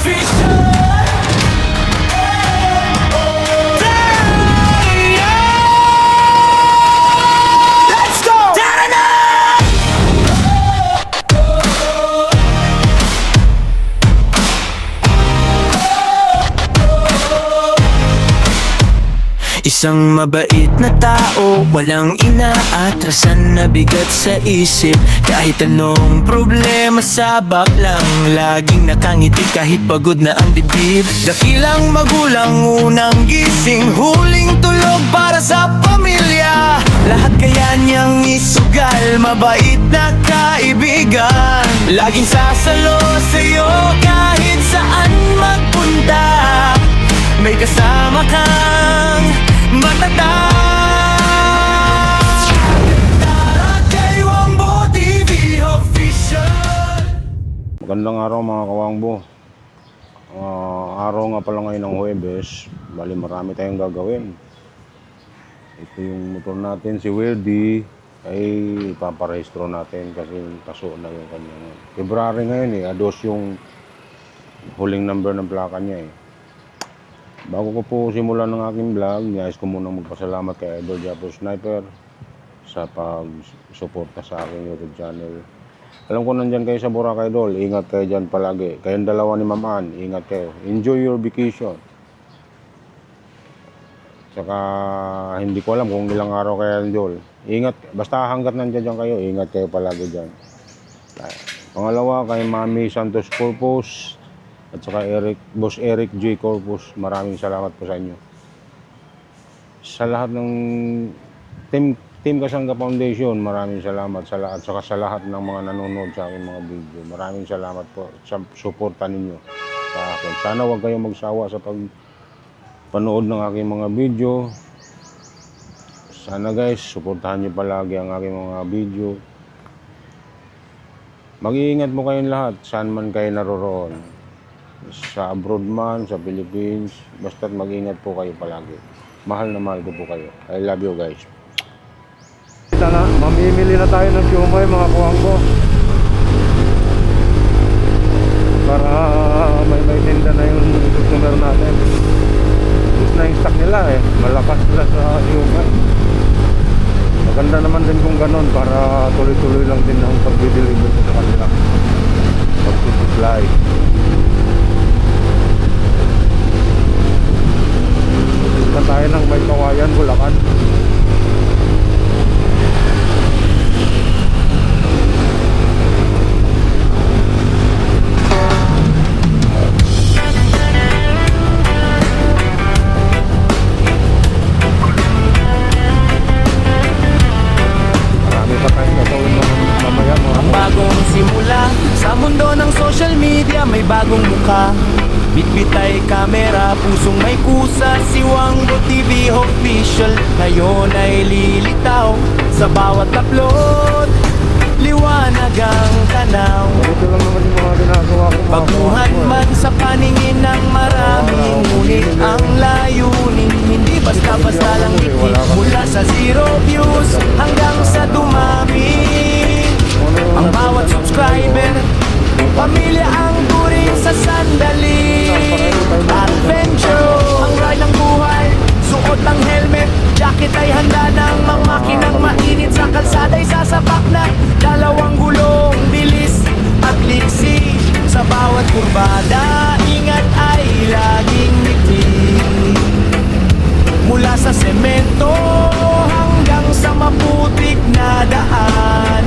official. Let's go! Isang mabait na tao, walang inaatrasan na bigat sa isip. Kahit anong problema sabak lang, laging nakangiti kahit pagod na ang dibdib. Dakilang magulang, unang gising, huling tulog para sa pamilya. Lahat kaya niyang isugal, mabait na kaibigan. Laging sasalo sa'yo kahit saan magpunta. May kasama kang matatag. Taratay Wangbo TV official. Magandang araw mga kawangbo. Araw nga pala ngayon ng Huwebes. Bali marami tayong gagawin. Ito yung motor natin, si Werdy, ay ipaparehistro natin kasi kaso na yung kanyang February ngayon ados yung huling number ng plaka niya Bago ko po simulan ng aking vlog, nais ko muna magpasalamat kay Idol Japo Sniper sa pag-suporta sa aking YouTube channel. Alam ko nandyan kayo sa Boracay, Idol. Ingat kayo dyan palagi. Kayong dalawa ni Ma'am Ann, ingat kayo. Enjoy your vacation. Saka hindi ko alam kung ilang araw kayo, Idol. Ingat, basta hanggat nandyan dyan kayo, ingat kayo palagi dyan. Pangalawa, kay Mami Santos Corpus at saka Boss Eric J. Corpus, maraming salamat po sa inyo. Sa lahat ng Team Kasangga Foundation, maraming salamat at saka sa lahat ng mga nanonood sa aking mga video. Maraming salamat po sa suporta ninyo sa akin. Sana huwag kayong magsawa sa panood ng aking mga video. Sana guys, suportahan nyo palagi ang aking mga video. Mag-iingat mo kayong lahat, saan man kayo naroroon. Sa abroad man, sa Philippines, basta't mag-ingat po kayo palagi. Mahal na mahal ko po kayo. I love you guys. Mamimili na tayo ng siumay mga kuwangko para may tinda na yung customer natin. Gusto na yung stock nila malakas sila sa siumay. Maganda naman din kung ganon para tuloy-tuloy lang din ang pag-deliver ko sa kanila, pag-supply. Punta tayo ng May Kawayan, Bulacan. Sa mundo ng social media may bagong mukha. Bitbit ay kamera, pusong may kusa. Si Wangbo TV official ngayon ay lilitaw. Sa bawat upload, liwanag ang tanaw. Ito lang naman yung mga ginagawa ko. Pagmuhan man sa paningin ng marami, ngunit ang layunin hindi basta-basta lang dikit. Mula sa 0 views hanggang sa dumami. Ang bawat subscriber, pamilya ang turing sa sandali. Adventure, ang ride ng buhay, suot ang helmet, jacket ay handa ng mga makinang mainit. Sa kalsada'y sasapak na dalawang gulong, bilis at liksi. Sa bawat kurbada, ingat ay laging ngiti. Mula sa semento hanggang sa maputik na daan,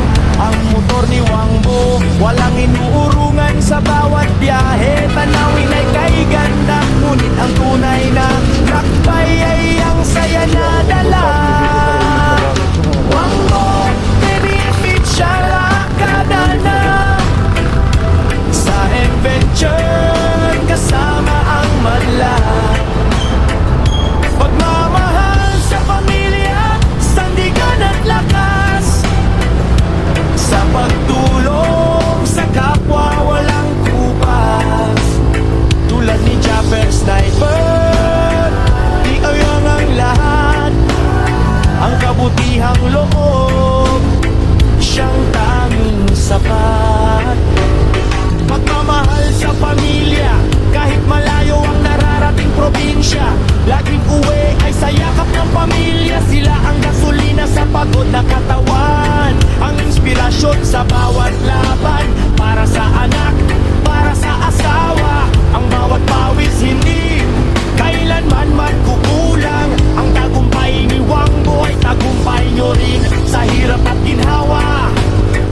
sa bawat laban. Para sa anak, para sa asawa, ang bawat pawis hindi kailanman magkukulang. Ang tagumpay ni Wangbo ay tagumpay nyo rin. Sa hirap at ginhawa,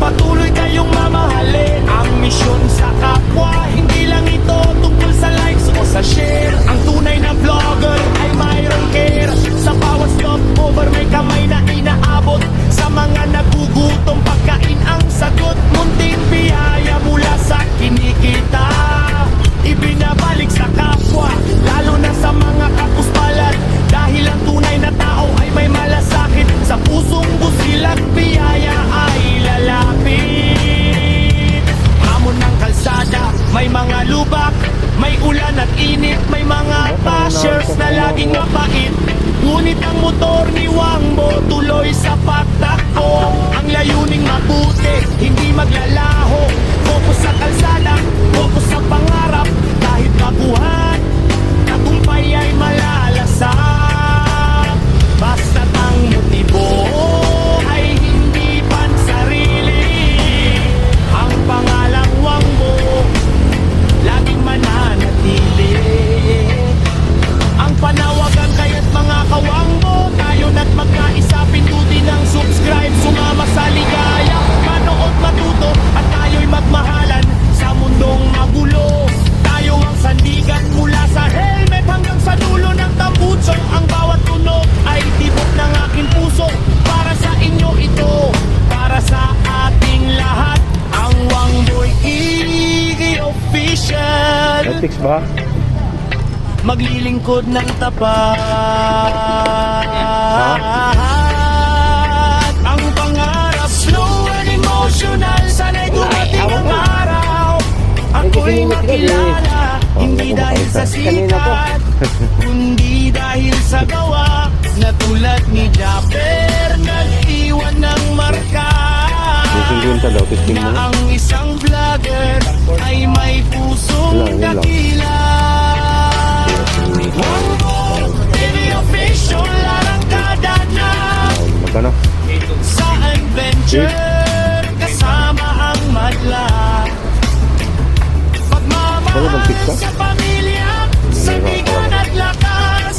patuloy kayong mamahalin. Ang misyon sa kapwa, hindi lang ito tungkol sa likes o sa share. Ang tunay na vlogger ay mayroong care. Sa bawat stopover may kamay na inaabot. Sa mga nagugutom pagkain ang sagot. Munting biyaya mula sa kinikita, ibinabalik sa kapwa, lalo na sa mga kapuspalad. Dahil ang tunay na tao ay may malasakit. Sa pusong busilak, biyaya ay lalapit. Hamon ng kalsada, may mga lubak, may ulan at init, may mga bashers na laging mapait. Ngunit ang motor ni Wangbo tuloy sa pagtakbo. Ang layuning mabuti, hindi maglalaho. Focus sa kalsada, focus sa pangarap. Kahit baguhan, tagumpay ay malalasap. Basta't ang motibo ay hindi pansarili. Ang pangalang Wangbo laging mananatili. Ang panawagan kaya't mga kawangbo, tayo na't magkaisa, pindutin ang subscribe. Sumama sa ligaya, manood matuto, at tayo'y magmahalan sa mundong magulo. Tayo ang sandigan mula sa helmet hanggang sa dulo ng tambuso. Ang bawat tunog ay tibok ng aking puso. Para sa inyo ito, para sa ating lahat. Ang Wangboy Iggy Official, Ethics ba? maglilingkod ng tapat. Ang pangarap, slow and emotional. Sana'y dumating ang araw. Ako'y makilala, hindi dahil sa sikat, kundi dahil sa gawa. Na tulad ni Japper, nag-iwan ng marka. Disingin ka daw, testing mo. Na ang isang vlogger ay may pusong Yun lang. dakila. Wangbo TV Official, arangkada na Magkano? sa adventure, kasama ang madla. Ano bang Pagmamahal TikTok? sa pamilya, sa bigan at lakas,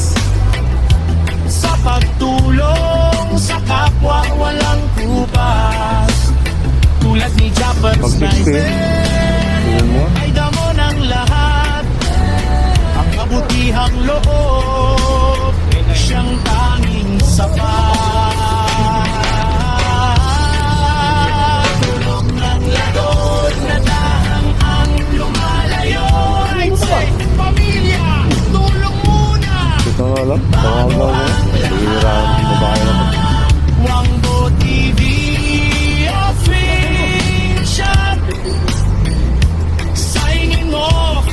sa pagtulong sa kapwa walang kupas. Tulad ni Japper Pag 16, tingnan mo. ay damo ng lahat. Ang kabutihang loob, siyang tanging sapat. Tulong ng lagod na dahang ang lumalayo. I'd say, pamilya, tulong muna. Ito nga lang. Tawagan mo. Bihira ang babae na to. Wangbo TV Official, signing off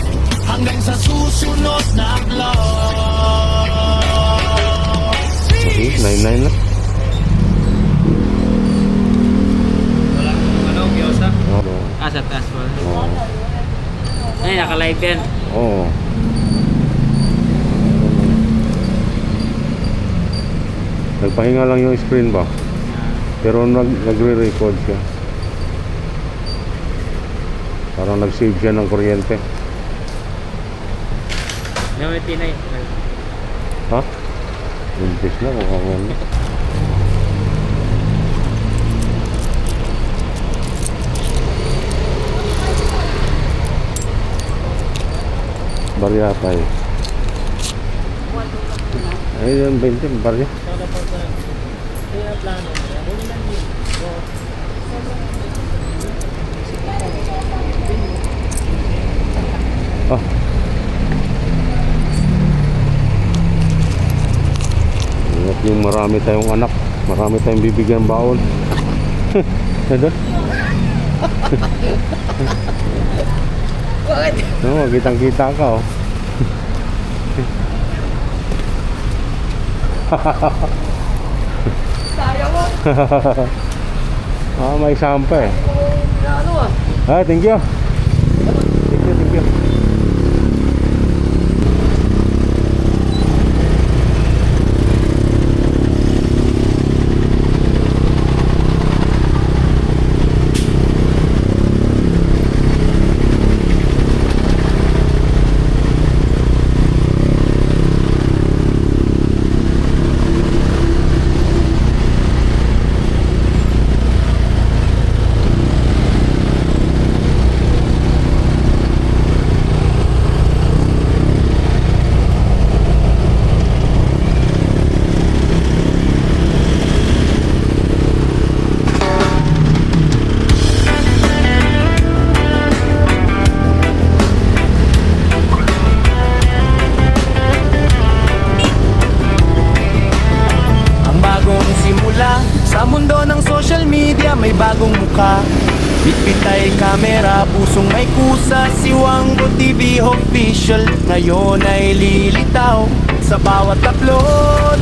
hanggang sa susunod na vlog. Okay, 9-9 na. Ano, Gyoza? Oo. Sa taas po. Oo. Ay, naka-live yan. Oo. Nagpahinga lang yung screen ba? Pero nagre-record siya. Parang nag-save siya ng kuryente. May tinay. Ha? Buntis na kung ako na. Barya tayo. Ay, yung 20, barya. Ah. Ingat yung marami tayong anak. Marami tayong bibigyan baon. Ano? Bakit? No, kitang-kita ka oh. Sayang mo. Ah, may sampa eh. Ano ah? Ah, thank you. Thank you. ay kamera, pusong may kusa. Si Wangbo TV official ngayon ay lilitaw. Sa bawat upload,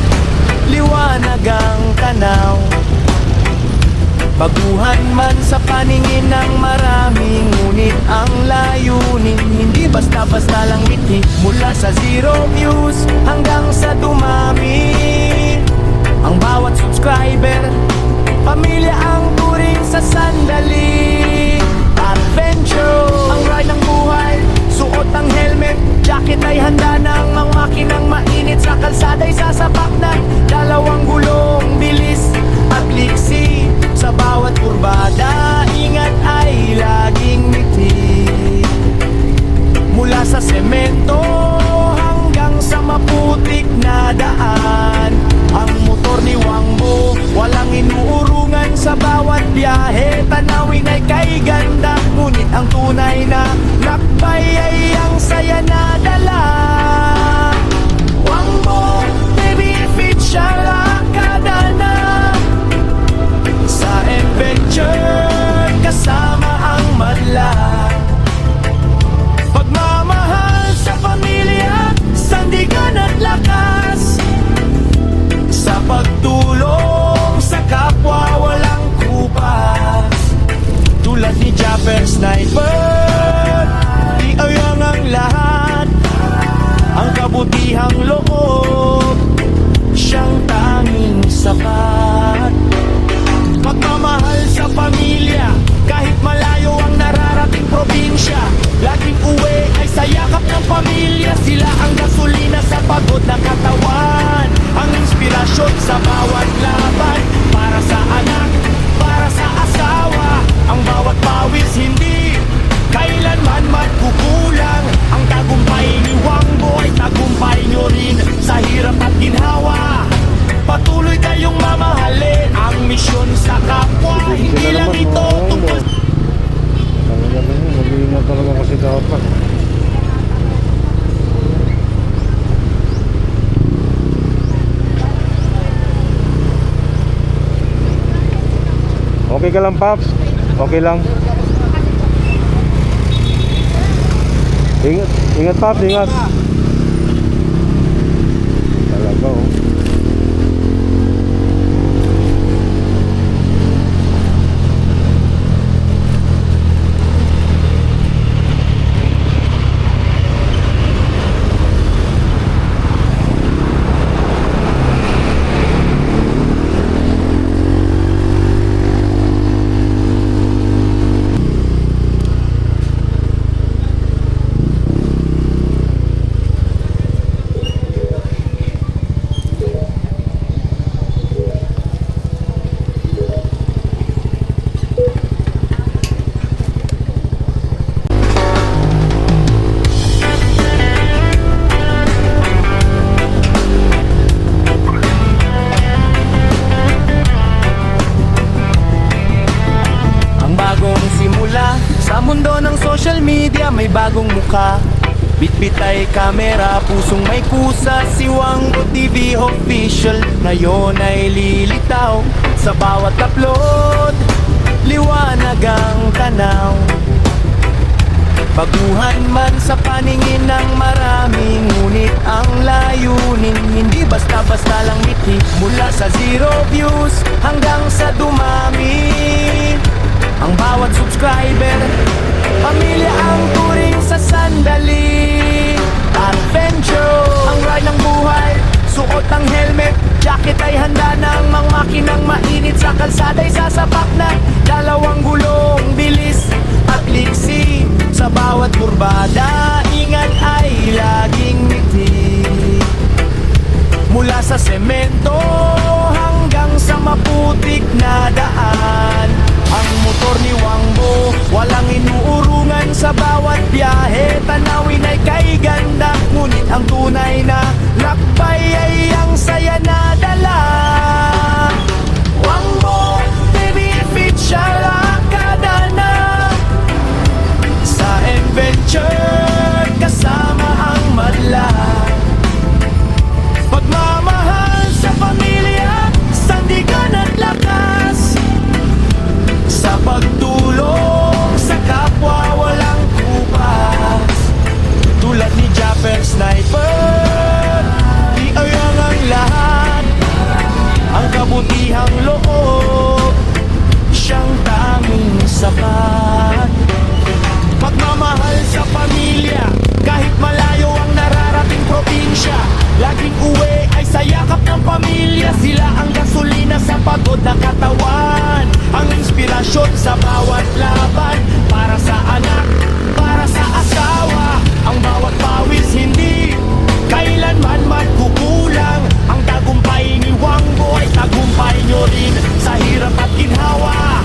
liwanag ang tanaw. Baguhan man sa paningin ng marami, ngunit ang layunin hindi basta-basta lang ngiti. Mula sa 0 views hanggang sa dumami, ang bawat subscriber pamilya ang turing sa sandali. Adventure, ang ride ng buhay, suot ang helmet, jacket ay handa ng mga makinang mainit. Sa kalsada'y sasapak na dalawang gulong, bilis at liksi. Sa bawat kurbada, ingat ay laging ngiti. Mula sa semento hanggang sa maputik na daan, ang motor ni Wangbo walang inuurungan. Sa bawat biyahe, tanawin ay kay ganda. Ngunit ang tunay na lakbay ay ang saya na dala. Wangbo TV official akada na sa adventure, kasama ang madla. Pagmamahal sa pamilya, sandigan at lakas. Sa pagtulong sa kapwa, walang kupas. Tulad ni Japper Sniper, iayang ang lahat. Ang kabutihang loob, siyang tanging sapat. Pagmamahal sa pamilya, kahit malayo ang nararating probinsya, laging uwi ay sa yakap ng pamilya. Sila ang gasolina sa pagod na katawan, ang inspirasyon sa bawat laban. Para sa anak, para sa asawa, ang bawat pawis hindi kailanman magkukulang. Ang tagumpay ni Wangbo ay tagumpay nyo rin. Sa hirap at ginhawa, patuloy kayong mamahalin ang misyon sa kapwa. Hindi lang ito tungkol Mag-iingat talaga kasi dapat. Okay ka lang, Paps? Okay lang. Ingat, ingat, Paps, ingat. Talaga, oh. sa mundo ng social media, may bagong mukha. Bitbit ay kamera, pusong may kusa. Si Wangbo TV official ngayon ay lilitaw. Sa bawat upload, liwanag ang tanaw. Baguhan man sa paningin ng marami, ngunit ang layunin hindi basta-basta lang ngiti. Mula sa 0 views hanggang sa dumami, ang bawat subscriber pamilya ang turing sa sandali. Adventure, ang ride ng buhay, suot ang helmet, jacket ay handa ng mga makinang mainit. Sa kalsada'y sasapak na dalawang gulong, bilis at liksi. Sa bawat kurbada, ingat ay laging ngiti. Mula sa semento hanggang sa maputik na daan, ang motor ni Wangbo walang inuurungan. Sa bawat biyahe, tanawin ay kay ganda. Ngunit ang tunay na lakbay ay ang saya na dala. Wangbo TV official akada na dedikasyon sa bawat laban. Para sa anak, para sa asawa, ang bawat pawis hindi kailanman magkukulang. Ang tagumpay ni Wangbo ay tagumpay nyo rin sa hirap at ginhawa.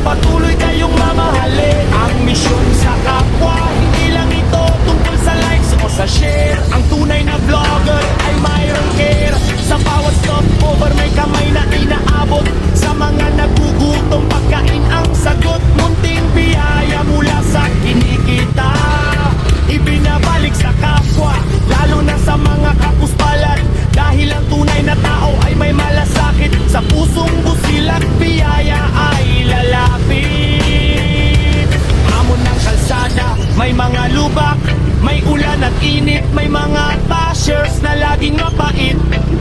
Patuloy kayong mamahalin ang misyon sa kapwa. Hindi lang ito tungkol sa likes o sa share. Ang tunay na vlogger ay mayroong care. Sa bawat stopover may kamay na inaabot. Sa mga nagugutom pagkain ang sagot. Munting biyaya mula sa kinikita, ibinabalik sa kapwa, lalo na sa mga kapuspalan. Dahil ang tunay na tao ay may malasakit. Sa pusong busilak, biyaya ay lalapit. Hamon ng kalsada, may mga lubak, may ulan at init, may mga bashers na laging mapait.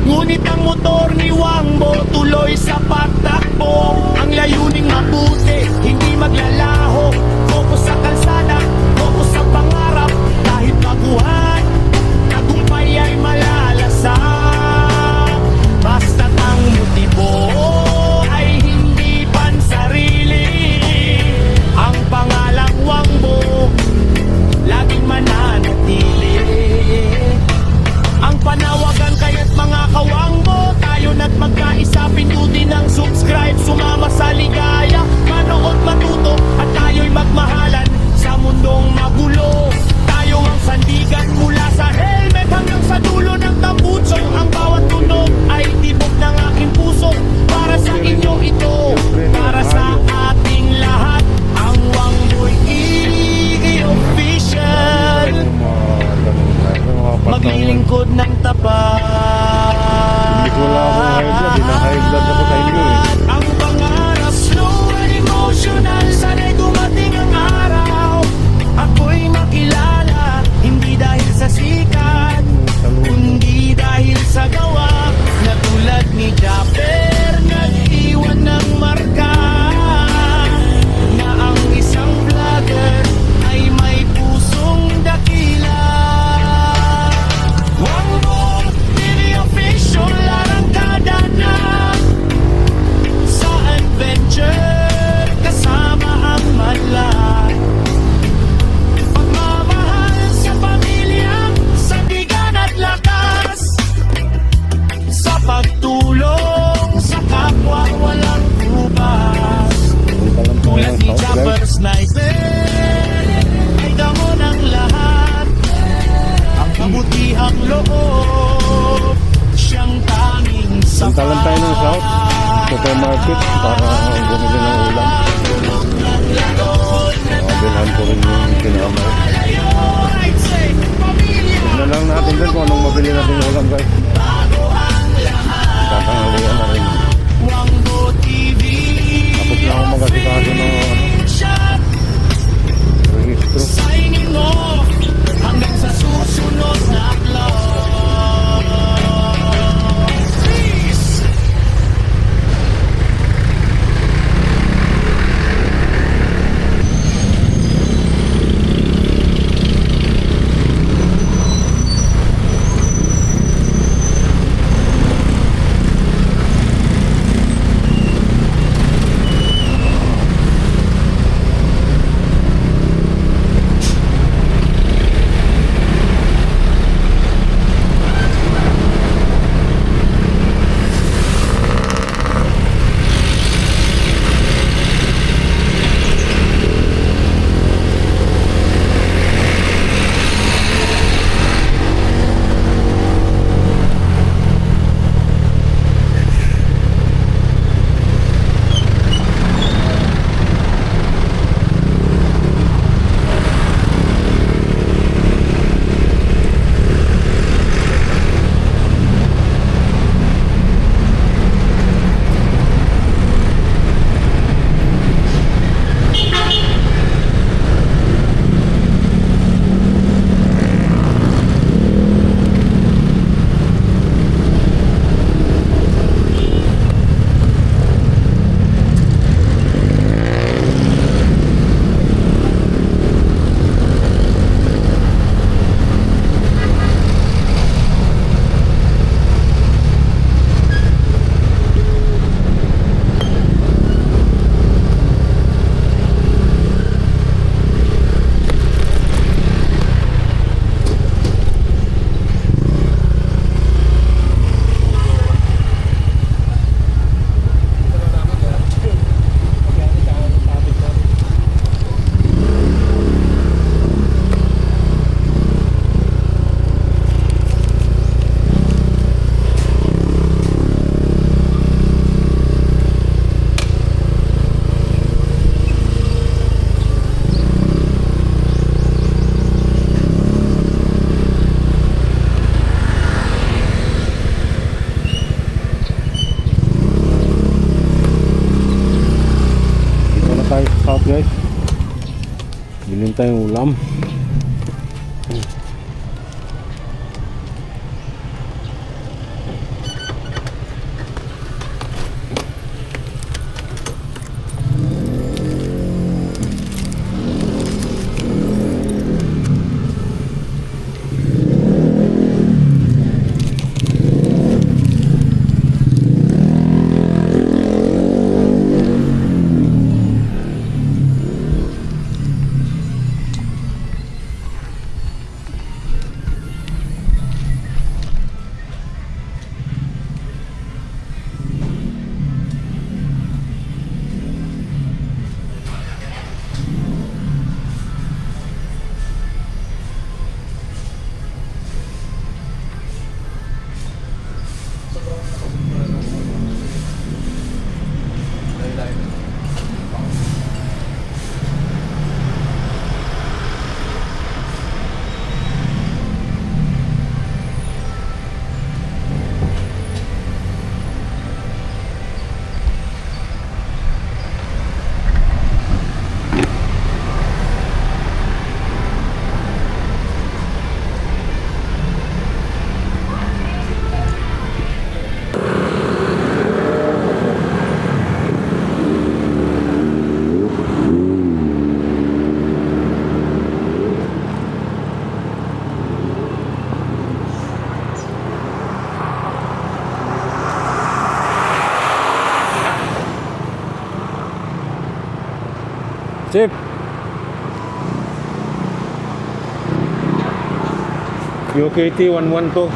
Ngunit ang motor ni Wangbo tuloy sa pagtakbo. Ang layuning mabuti, hindi maglalaho. Focus sa kalsada, focus sa pangarap. Kahit baguhan, tagumpay ay malalasak. Basta't ang motibo ay hindi pansarili. Ang pangalang Wangbo laging mananatili. Ang panawagan kaya't mga kawangbo, tayo na't magkaisa, pindutin ang subscribe. Sumama sa ligaya, manood matuto, at tayo'y magmahalan sa mundong magulo. Tayo ang sandigan mula sa helmet hanggang sa dulo ng tambutso. Ang bawat tunog ay tibok ng aking puso. Para sa inyo ito, para sa ating lahat. Ang Wangbo'y official, maglilingkod ng tapat. Hindi ko wala akong high blood. Hina-high blood ako sa inyo eh. Ang pangarap, slow and emotional. Sana'y dumating ang araw, ako'y makilala. Hindi dahil sa sikat, kundi dahil sa gawa. Na tulad ni Japper, nag-iwan ng marka. Na ang isang vlogger ay may pusong dakila. Wangbo, TV official, arangkada na sa adventure, kasama ang madla. Pagmamahal sa pamilya, sa bigan at lakas, sa pagtulong sa kapwa walang ubas. Tulad ni Japper Sniper, ay damo ng lahat. Ang kabutihang loob, siyang tanging sapat. Punta lang tayo ng South Supermarket para bumili ng ulam. Bilhan ko rin yung kinamay. Tignan lang natin din kung anong mabili natin yung ulam, guys. Kakangalian na rin. Wangbo TV, Tapos na ako mag-asikaso ng registro. signing off hanggang sa susunod na vlog. Peace! Bilhin tayong ulam. Chip. UKT 112.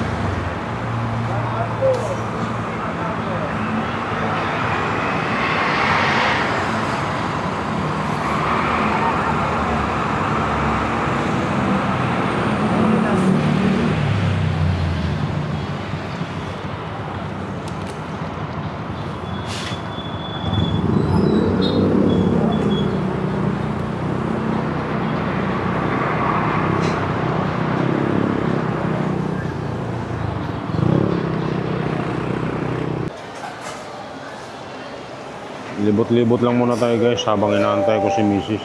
Libot-libot lang muna tayo guys habang inaantay ko si Mrs.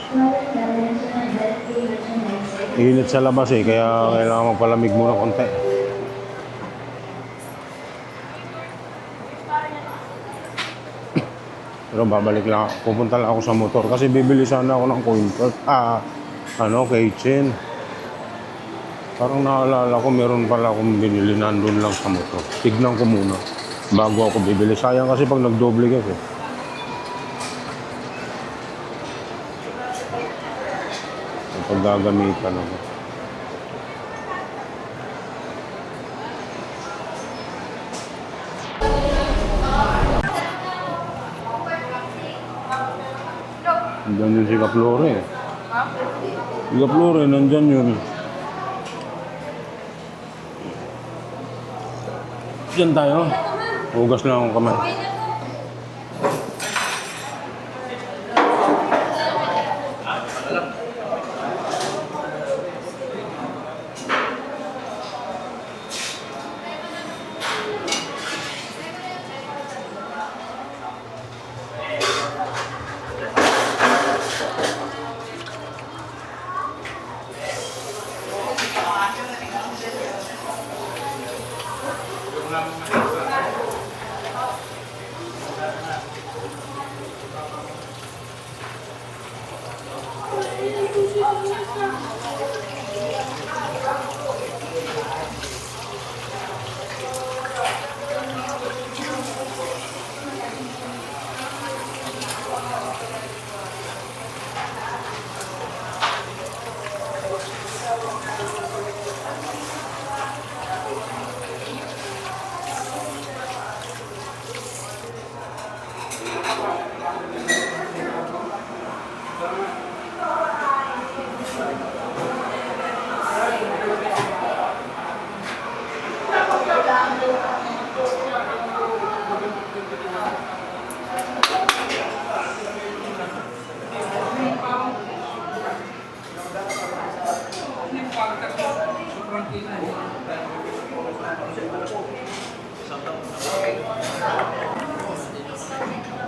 Init sa labas kaya kailangan magpalamig muna konti. Pero babalik lang, pupunta lang ako sa motor kasi bibili sana ako ng coin purse. Keychain. Parang naalala ko meron pala akong binili nandun lang sa motor. Tignan ko muna bago ako bibili. Sayang kasi pag nagdoble kasi. Pag gagamitan ako. Nandyan yun si Kaplore. Si Kaplore, nandyan yun. Diyan tayo. Hugas lang akong kamay.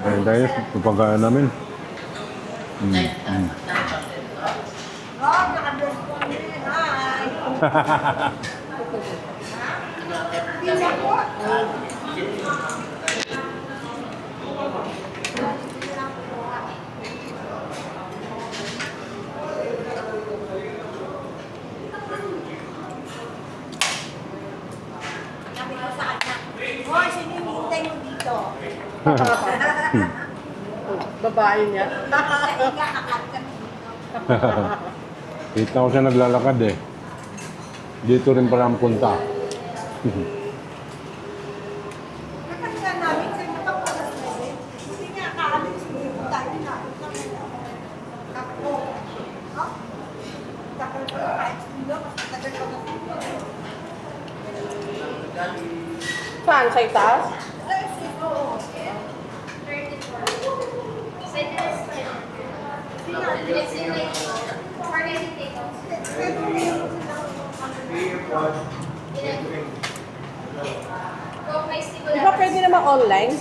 Ayun tayo, pagkain namin. Sabi ko sa kanya, hoy, sino yung hintay mo dito? Babae niya. Sa iga, kakat kami dito. Kita ko siya naglalakad eh. Dito rin pala ang punta. Nakakita namin sa iba pang oras na rin. Hindi nga kaalis mo yung tayo na. Ako. Ha? Tagal ko na kahit sundo, mas tagal ko na sundo. Saan? Sa itaas? Ay, siguro. Di ba pwede naman online?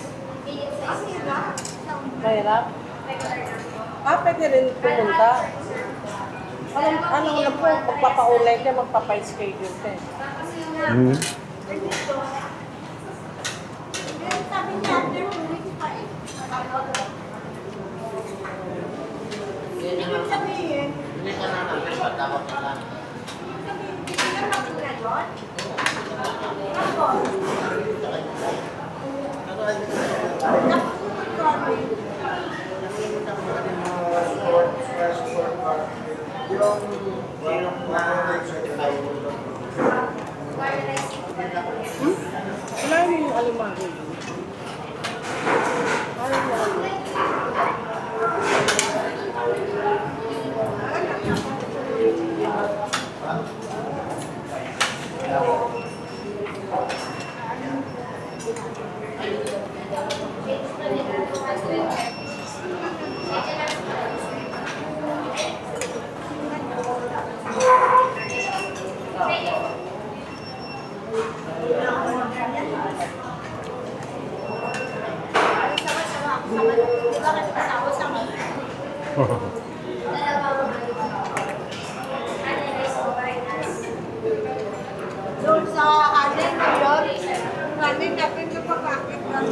Mahirap? Pwede rin pumunta. Ano na po, magpapa-online ka, magpapa-schedule ka eh. Hmm. Sabi niya, after 2 weeks pa eh. Ibig sabihin, hindi ka makita doon. Wala yung alimango. Doon sa atin ngayon, natin natin yung pagkakit ng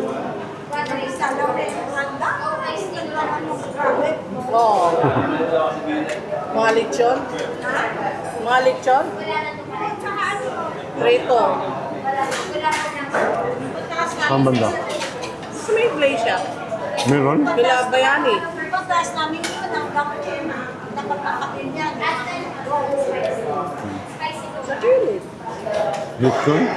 isa lang na yung randa. Hindi naman yung grabe. Oo. Mga lechon? Ha? Mga lechon? Tsaka ano, Rito. pagtaas namin Saan banda? Sa may iglesia. Meron? Bila Bayani. pagtaas namin yun, hanggang dapat makapin yan. Sa gilid. Lechon? Sa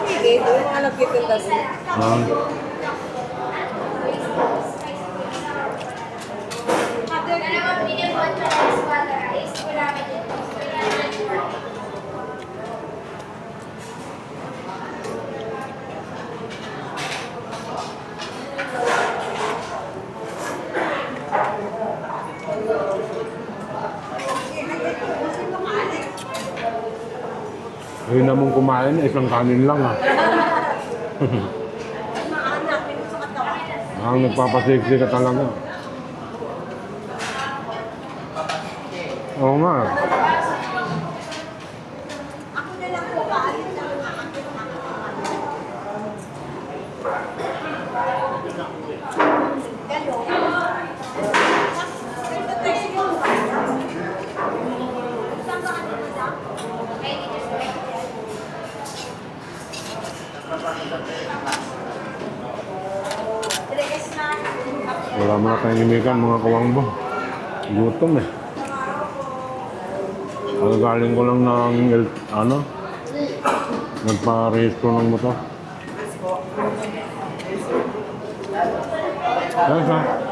gilid. Yung mga nagtitinda doon. Ah. Ayun namang kumain, isang kanin lang ah. Maanak, pinag sa katawan. Ang nagpapasiksi ka talaga. Oo nga. Ako na lang po, kaalit na lang akin ng Galo. Pero tayo siguro ba? Saan ka ano na? Wala mga kainimikan, mga kawangbo. Gutom eh. Galing ko lang ng, nagpa-rehistro ng motor. Yes, ha?